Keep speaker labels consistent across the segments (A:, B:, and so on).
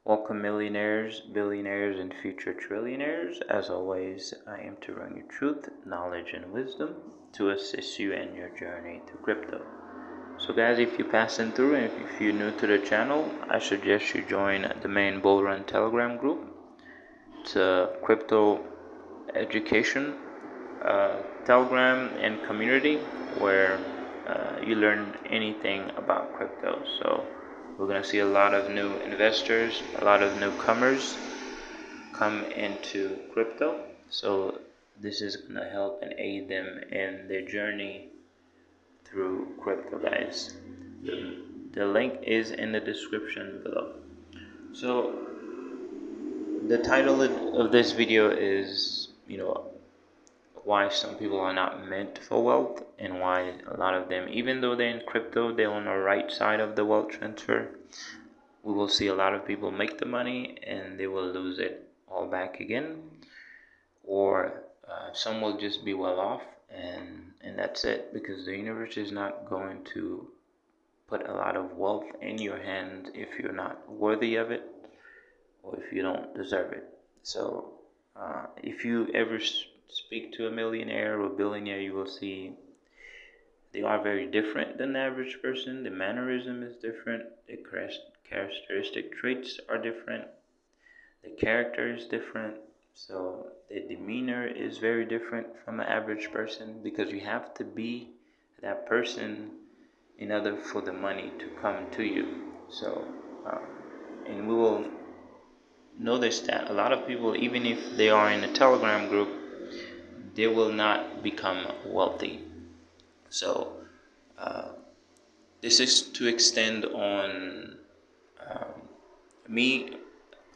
A: Welcome, millionaires, billionaires, and future trillionaires. As always, I am to bring you truth, knowledge, and wisdom to assist you in your journey to crypto. So, guys, if you're passing through and if you're new to the channel, I suggest you join the main Bull Run Telegram group. It's a crypto education Telegram and community where you learn anything about crypto. So we're going to see a lot of new investors, a lot of newcomers come into crypto. So this is going to help and aid them in their journey through crypto, guys. The link is in the description below. So the title of this video is, why some people are not meant for wealth, and why a lot of them, even though they're in crypto, they're on the right side of the wealth transfer. We will see a lot of people make the money and they will lose it all back again, or some will just be well off, and that's it, because the universe is not going to put a lot of wealth in your hand if you're not worthy of it or if you don't deserve it. So if you ever speak to a millionaire or billionaire, you will see they are very different than the average person. The mannerism is different. The characteristic traits are different. The character is different. So the demeanor is very different from the average person, because you have to be that person in order for the money to come to you. So, and we will notice that a lot of people, even if they are in a Telegram group, they will not become wealthy. So this is to extend on me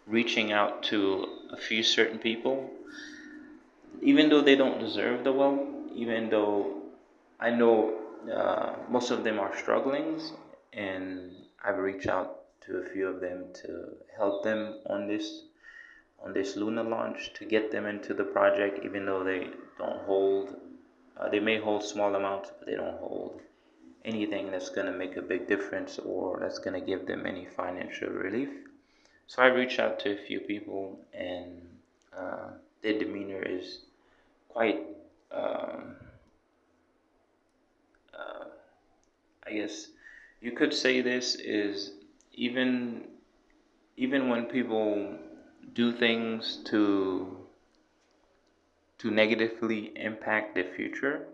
A: reaching out to a few certain people, even though they don't deserve the wealth, even though I know most of them are struggling, and I've reached out to a few of them to help them on this Luna launch, to get them into the project, even though they don't hold, they may hold small amounts, but they don't hold anything that's going to make a big difference or that's going to give them any financial relief. So I reached out to a few people, and their demeanor is quite, I guess you could say this is, even when people do things to negatively impact the future,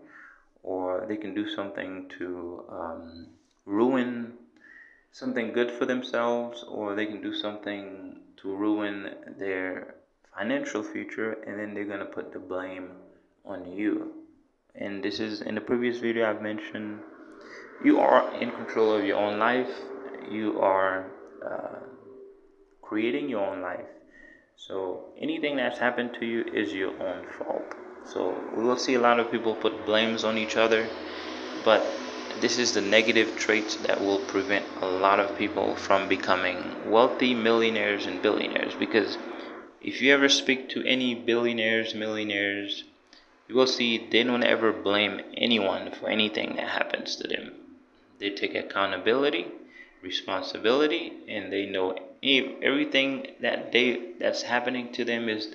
A: or they can do something to ruin something good for themselves, or they can do something to ruin their financial future, and then they're going to put the blame on you. And this is, in the previous video I've mentioned, you are in control of your own life. You are creating your own life. So anything that's happened to you is your own fault. So we will see a lot of people put blames on each other, but this is the negative traits that will prevent a lot of people from becoming wealthy millionaires and billionaires. Because if you ever speak to any billionaires, millionaires, you will see they don't ever blame anyone for anything that happens to them. They take accountability, responsibility, and they know everything that's happening to them is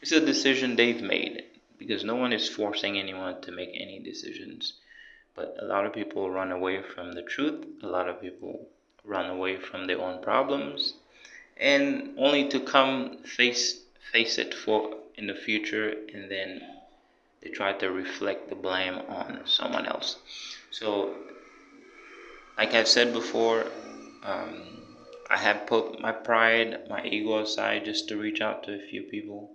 A: it's a decision they've made, because no one is forcing anyone to make any decisions. But a lot of people run away from the truth. A lot of people run away from their own problems, and only to come face it for in the future, and then they try to reflect the blame on someone else. So like I've said before, I have put my pride, my ego aside, just to reach out to a few people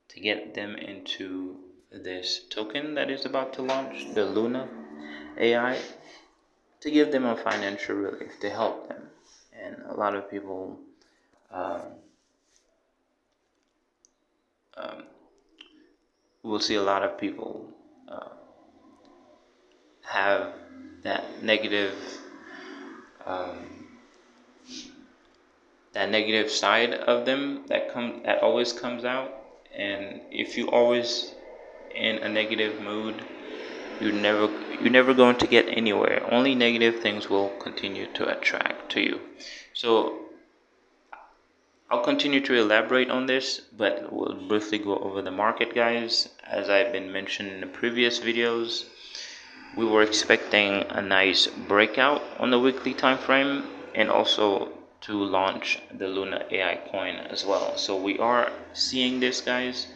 A: to get them into this token that is about to launch, the Luna AI, to give them a financial relief, to help them. And a lot of people we'll see a lot of people have that negative side of them that always comes out. And if you always in a negative mood, you're never going to get anywhere. Only negative things will continue to attract to you. So I'll continue to elaborate on this, but we'll briefly go over the market, guys. As I've been mentioning in the previous videos, we were expecting a nice breakout on the weekly time frame, and also to launch the Luna AI coin as well. So we are seeing this, guys.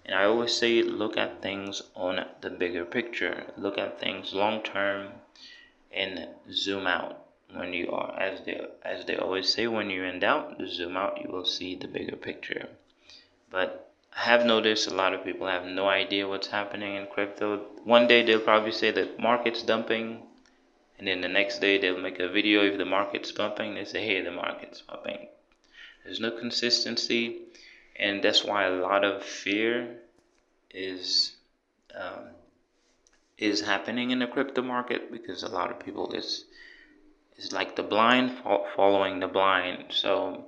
A: And I always say, look at things on the bigger picture, look at things long term, and zoom out. When you are, as they always say, when you're in doubt, zoom out, you will see the bigger picture. But I have noticed a lot of people have no idea what's happening in crypto. One day they'll probably say that market's dumping, and then the next day they'll make a video if the market's pumping. They say, hey, the market's pumping. There's no consistency, and that's why a lot of fear is um, is happening in the crypto market, because a lot of people is like the blind following the blind. So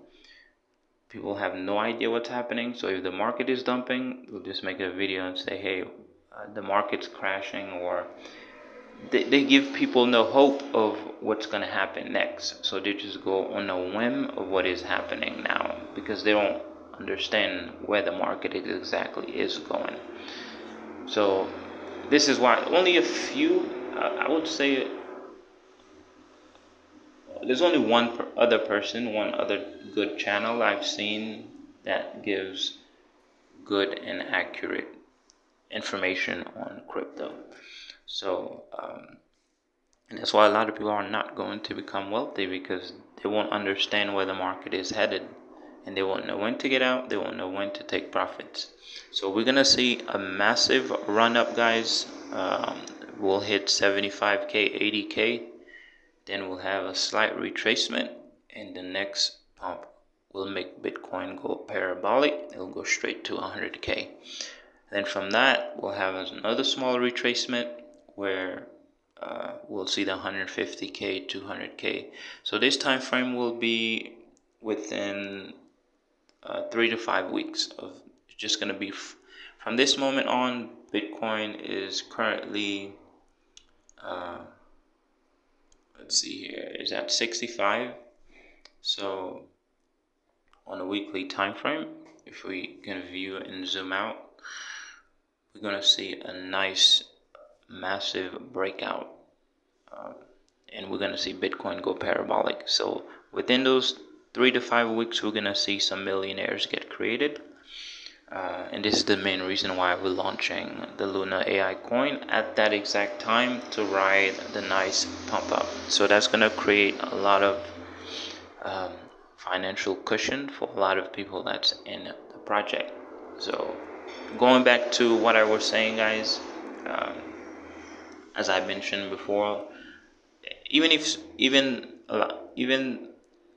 A: people have no idea what's happening. So if the market is dumping, we'll just make a video and say, hey, the market's crashing, or they give people no hope of what's going to happen next. So they just go on a whim of what is happening now, because they don't understand where the market exactly is going. So this is why only a few, I would say, there's only one other good channel I've seen that gives good and accurate information on crypto. So, and that's why a lot of people are not going to become wealthy, because they won't understand where the market is headed, and they won't know when to get out, they won't know when to take profits. So we're gonna see a massive run up, guys. We'll hit 75k, 80k, then we'll have a slight retracement, and the next pump will make Bitcoin go parabolic. It'll go straight to 100k. Then from that, we'll have another small retracement where we'll see the 150k, 200k. So this time frame will be within 3 to 5 weeks of just going to be from this moment on. Bitcoin is currently let's see here, is at 65. So on a weekly time frame, if we can view and zoom out, we're going to see a nice massive breakout, and we're going to see Bitcoin go parabolic. So within those 3 to 5 weeks, we're going to see some millionaires get created. And this is the main reason why we're launching the Luna AI coin at that exact time, to ride the nice pump up. So that's going to create a lot of financial cushion for a lot of people that's in the project. So going back to what I was saying, guys, as I mentioned before, even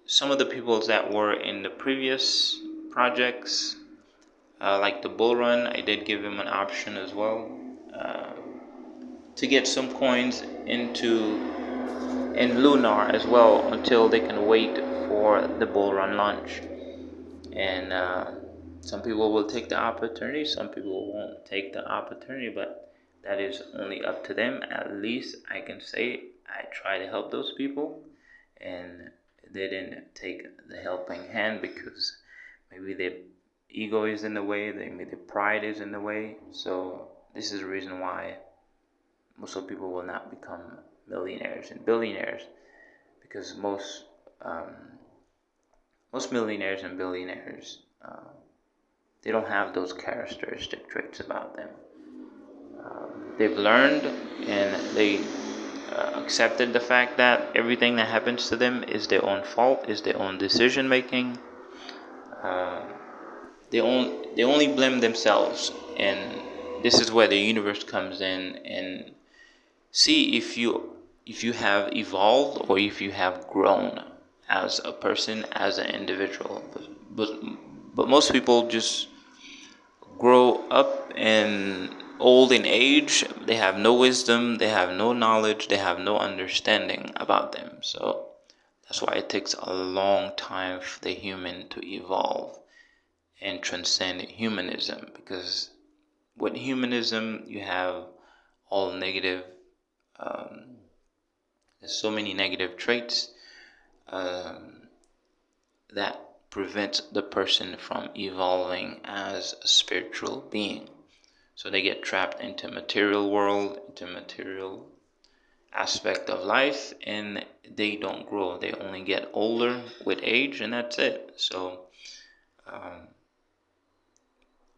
A: some of the people that were in the previous projects, like the bull run, I did give them an option as well, to get some coins in Lunar as well, until they can wait for the bull run launch. And some people will take the opportunity, some people won't take the opportunity, but that is only up to them. At least I can say I try to help those people, and they didn't take the helping hand, because maybe their ego is in the way, maybe their pride is in the way. So this is the reason why most of people will not become millionaires and billionaires, because most millionaires and billionaires, they don't have those characteristic traits about them. They've learned, and they accepted the fact that everything that happens to them is their own fault, is their own decision making. Uh, they only blame themselves, and this is where the universe comes in and see if you have evolved, or if you have grown as a person, as an individual. But most people just grow up and old in age. They have no wisdom, they have no knowledge, they have no understanding about them. So that's why it takes a long time for the human to evolve and transcend humanism, because with humanism you have all negative, there's so many negative traits, that prevents the person from evolving as a spiritual being. So they get trapped into material world, into material aspect of life, and they don't grow. They only get older with age, and that's it. So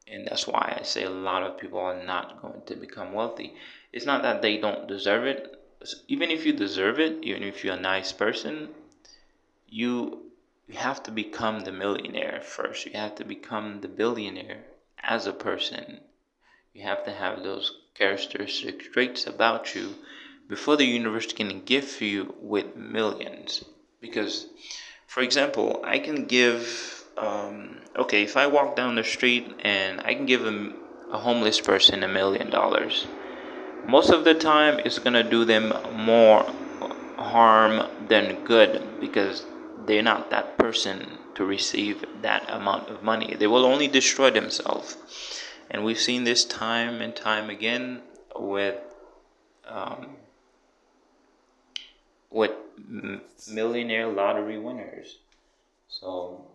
A: and that's why I say a lot of people are not going to become wealthy. It's not that they don't deserve it. Even if you deserve it, even if you're a nice person, you have to become the millionaire first. You have to become the billionaire as a person. You have to have those characteristic traits about you before the universe can gift you with millions. Because, for example, I can give, okay, if I walk down the street and I can give a homeless person $1 million, most of the time it's gonna do them more harm than good because they're not that person to receive that amount of money. They will only destroy themselves. And we've seen this time and time again with um, with millionaire lottery winners. So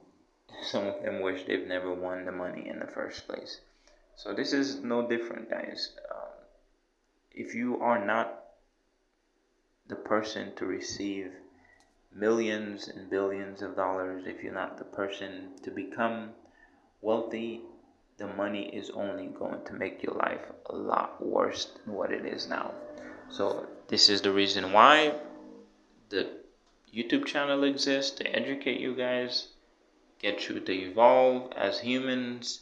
A: some of them wish they've never won the money in the first place. So this is no different, guys. If you are not the person to receive millions and billions of dollars, if you're not the person to become wealthy, the money is only going to make your life a lot worse than what it is now. So this is the reason why the YouTube channel exists, to educate you guys, get you to evolve as humans,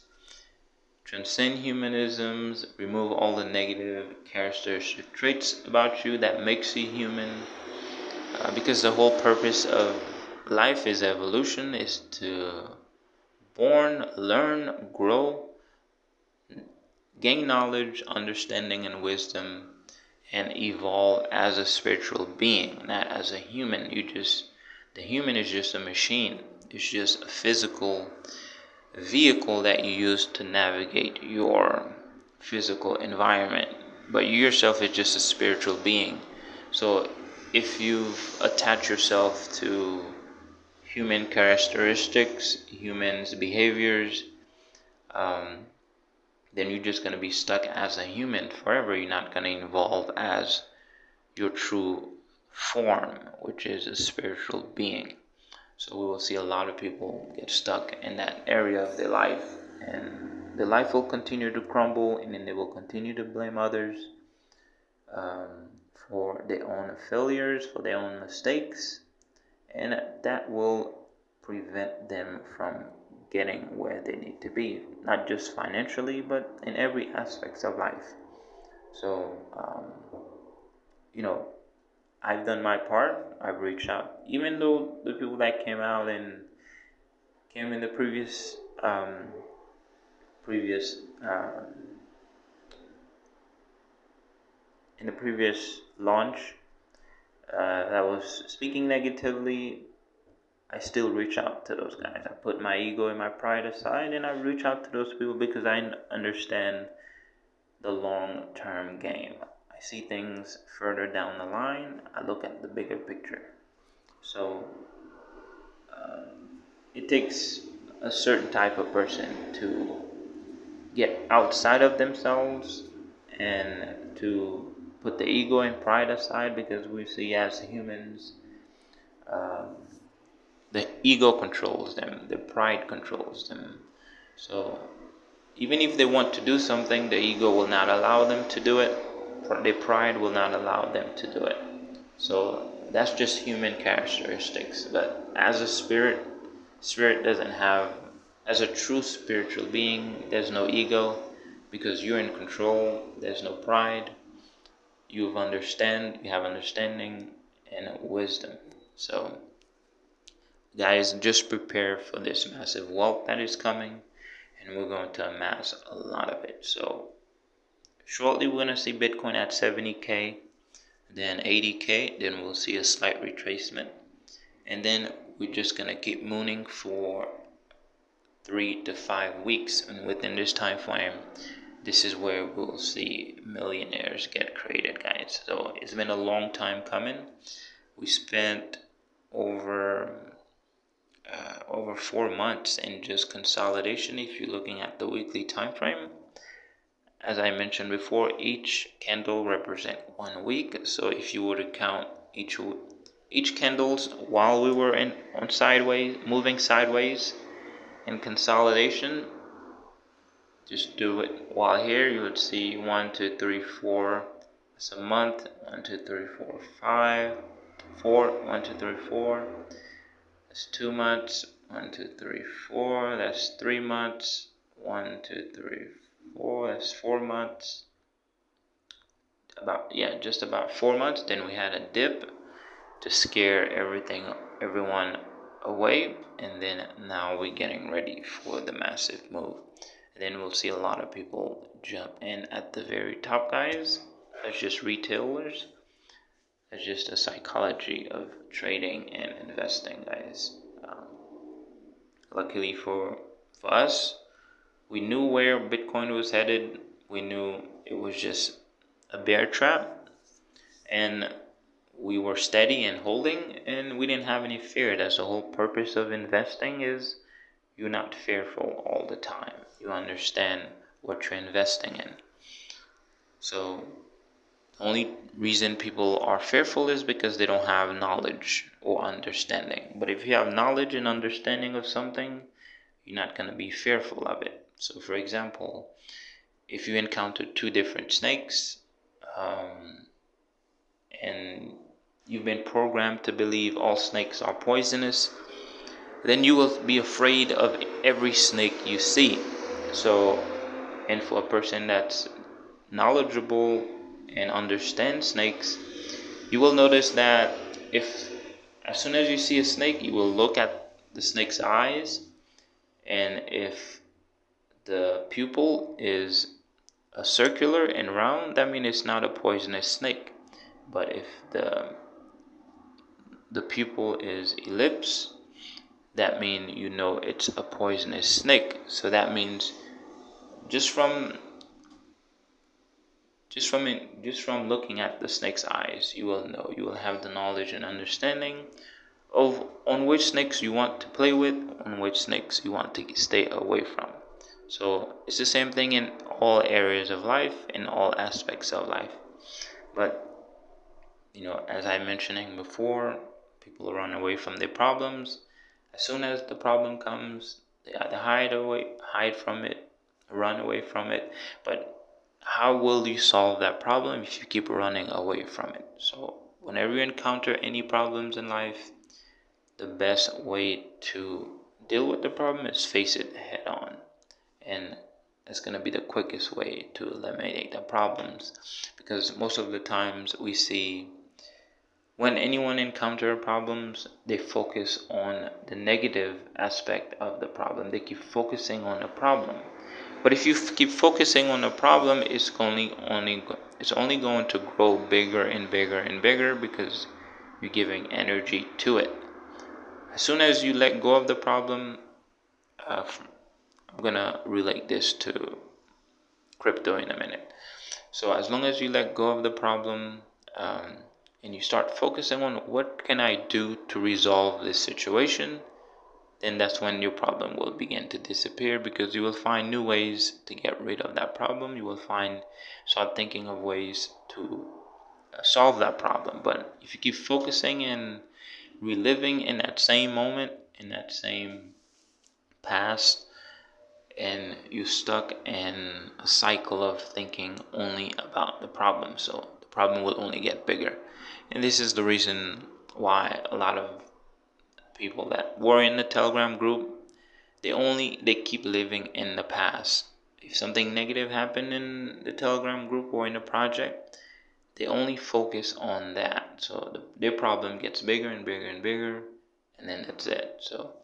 A: transcend humanisms, remove all the negative characteristic traits about you that makes you human. Because the whole purpose of life is evolution, is to born, learn, grow, gain knowledge, understanding, and wisdom, and evolve as a spiritual being, not as a human. The human is just a machine. It's just a physical vehicle that you use to navigate your physical environment. But you yourself is just a spiritual being. So if you've attached yourself to human characteristics, humans' behaviors, then you're just going to be stuck as a human forever. You're not going to evolve as your true form, which is a spiritual being. So we will see a lot of people get stuck in that area of their life, and their life will continue to crumble, and then they will continue to blame others um, for their own failures, for their own mistakes, and that will prevent them from getting where they need to be, not just financially, but in every aspect of life. So, you know, I've done my part. I've reached out, even though the people that came out and came in the previous in the previous launch that was speaking negatively. I still reach out to those guys. I put my ego and my pride aside, and I reach out to those people because I understand the long-term game. I see things further down the line. I look at the bigger picture. So it takes a certain type of person to get outside of themselves and to put the ego and pride aside, because we see as humans, um, the ego controls them, the pride controls them. So even if they want to do something, the ego will not allow them to do it. Their pride will not allow them to do it. So that's just human characteristics. But as a spirit doesn't have, as a true spiritual being, there's no ego because you're in control. There's no pride. You have understanding and wisdom. So guys, just prepare for this massive wealth that is coming, and we're going to amass a lot of it. So shortly we're going to see Bitcoin at 70K, then 80K, then we'll see a slight retracement, and then we're just going to keep mooning for 3 to 5 weeks, and within this time frame, this is where we'll see millionaires get created, guys. So it's been a long time coming. We spent over over 4 months in just consolidation. If you're looking at the weekly time frame, as I mentioned before, each candle represent 1 week. So if you were to count each candles while we were on sideways, moving sideways in consolidation, just do it while here. You would see 1, 2, 3, 4. That's a month. 1, 2, 3, 4, 5, 4. 1, 2, 3, 4. That's 2 months. 1, 2, 3, 4. That's 3 months. 1, 2, 3, 4. That's 4 months. Just about 4 months. Then we had a dip to scare everyone away, and then now we're getting ready for the massive move. And then we'll see a lot of people jump in at the very top, guys. That's just retailers. That's just a psychology of trading and investing, guys. Luckily for us, we knew where Bitcoin was headed. We knew it was just a bear trap, and we were steady and holding, and we didn't have any fear. That's the whole purpose of investing, is you're not fearful all the time. You understand what you're investing in. So the only reason people are fearful is because they don't have knowledge or understanding. But if you have knowledge and understanding of something, you're not going to be fearful of it. So for example, if you encounter two different snakes, and you've been programmed to believe all snakes are poisonous, then you will be afraid of every snake you see. So, and for a person that's knowledgeable and understands snakes, you will notice that if as soon as you see a snake, you will look at the snake's eyes, and if the pupil is a circular and round, that means it's not a poisonous snake. But if the pupil is ellipse, that means you know it's a poisonous snake. So that means just from looking at the snake's eyes, you will know. You will have the knowledge and understanding of on which snakes you want to play with, on which snakes you want to stay away from. So it's the same thing in all areas of life, in all aspects of life. But as I mentioning before, people run away from their problems. As soon as the problem comes, they either hide from it, run away from it. But how will you solve that problem if you keep running away from it? So whenever you encounter any problems in life, the best way to deal with the problem is face it head on. And it's going to be the quickest way to eliminate the problems, because most of the times we see when anyone encounters problems, they focus on the negative aspect of the problem. They keep focusing on the problem. But if you keep focusing on the problem, it's only going to grow bigger and bigger and bigger, because you're giving energy to it. As soon as you let go of the problem, I'm gonna relate this to crypto in a minute. So as long as you let go of the problem, and you start focusing on what can I do to resolve this situation, then that's when your problem will begin to disappear, because you will find new ways to get rid of that problem. You will start thinking of ways to solve that problem. But if you keep focusing and reliving in that same moment, in that same past, and you're stuck in a cycle of thinking only about the problem, so the problem will only get bigger. And this is the reason why a lot of people that were in the Telegram group, they keep living in the past. If something negative happened in the Telegram group or in a project, they only focus on that. So their problem gets bigger and bigger and bigger, and then that's it. So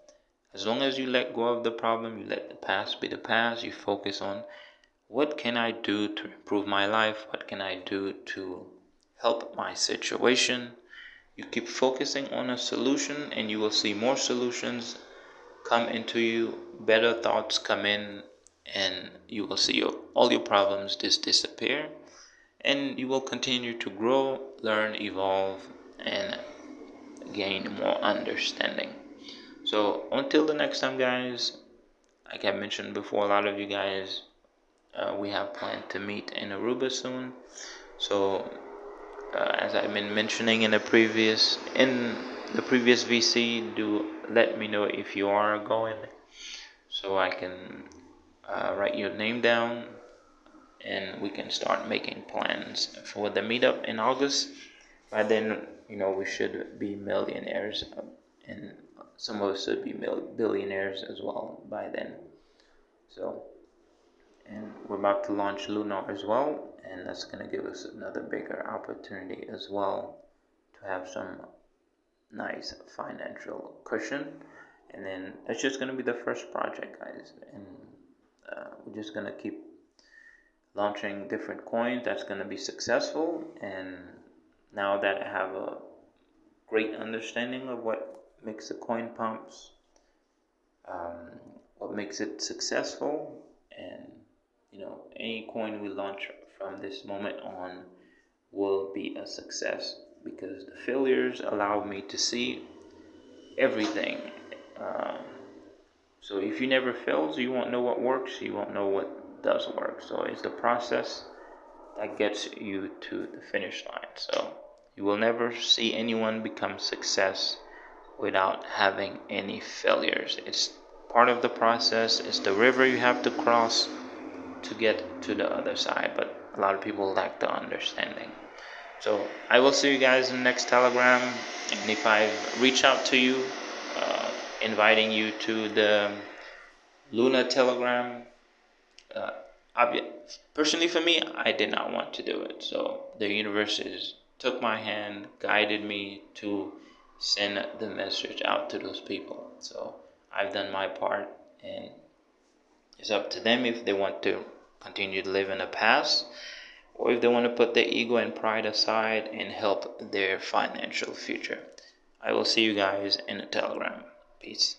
A: as long as you let go of the problem, you let the past be the past, you focus on what can I do to improve my life? What can I do to help my situation? You keep focusing on a solution, and you will see more solutions come into you, better thoughts come in, and you will see all your problems just disappear, and you will continue to grow, learn, evolve, and gain more understanding. So until the next time, guys, like I mentioned before, a lot of you guys, we have planned to meet in Aruba soon. So as I've been mentioning in the previous VC, do let me know if you are going, so I can write your name down and we can start making plans for the meetup in August. By then, we should be millionaires, and some of us should be billionaires as well by then. So, and we're about to launch Lunar as well, and that's going to give us another bigger opportunity as well to have some nice financial cushion. And then that's just going to be the first project, guys, and we're just going to keep launching different coins that's going to be successful. And now that I have a great understanding of what makes the coin pumps, what makes it successful, and any coin we launch from this moment on will be a success, because the failures allow me to see everything. Um, so if you never fails, you won't know what works, you won't know what does work. So it's the process that gets you to the finish line. So you will never see anyone become success without having any failures. It's part of the process. It's the river you have to cross to get to the other side, but a lot of people lack the understanding. So I will see you guys in the next Telegram, and if I reach out to you, inviting you to the Luna Telegram, uh, personally for me, I did not want to do it. So the universe took my hand, guided me to send the message out to those people. So I've done my part, and it's up to them if they want to continue to live in the past, or if they want to put their ego and pride aside and help their financial future. I will see you guys in the Telegram. Peace.